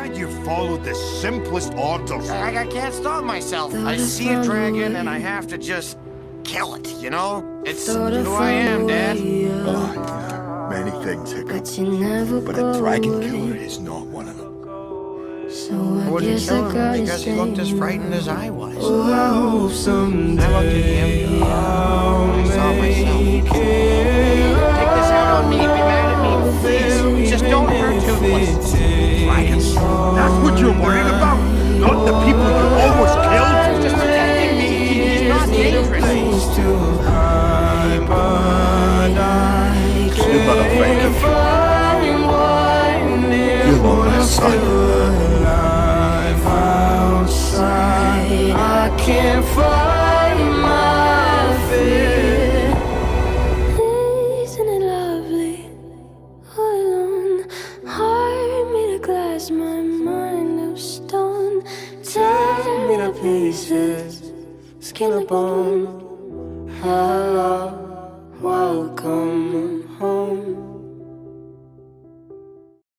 glad you followed the simplest orders. I can't stop myself. I see a dragon and I have to just kill it, you know? It's who I am, Dad. Oh, yeah. Many things, Hiccup. But a dragon killer is not one of them. So I I wouldn't guess kill I him gotta because he say, looked as frightened as I was. oh, I hope someday I looked at him. I saw myself. Take this out on me. Be mad at me, please. Just don't hurt Toothless. Dragons? That's what you're worried about? Not the people you almost killed? Just protecting me. He's not dangerous. You're not afraid of him. You're not my son. I can't find my fear. Isn't it lovely? All alone, heart made of glass, my mind of stone. Tear me to pieces, skin and bone. Hello, welcome home.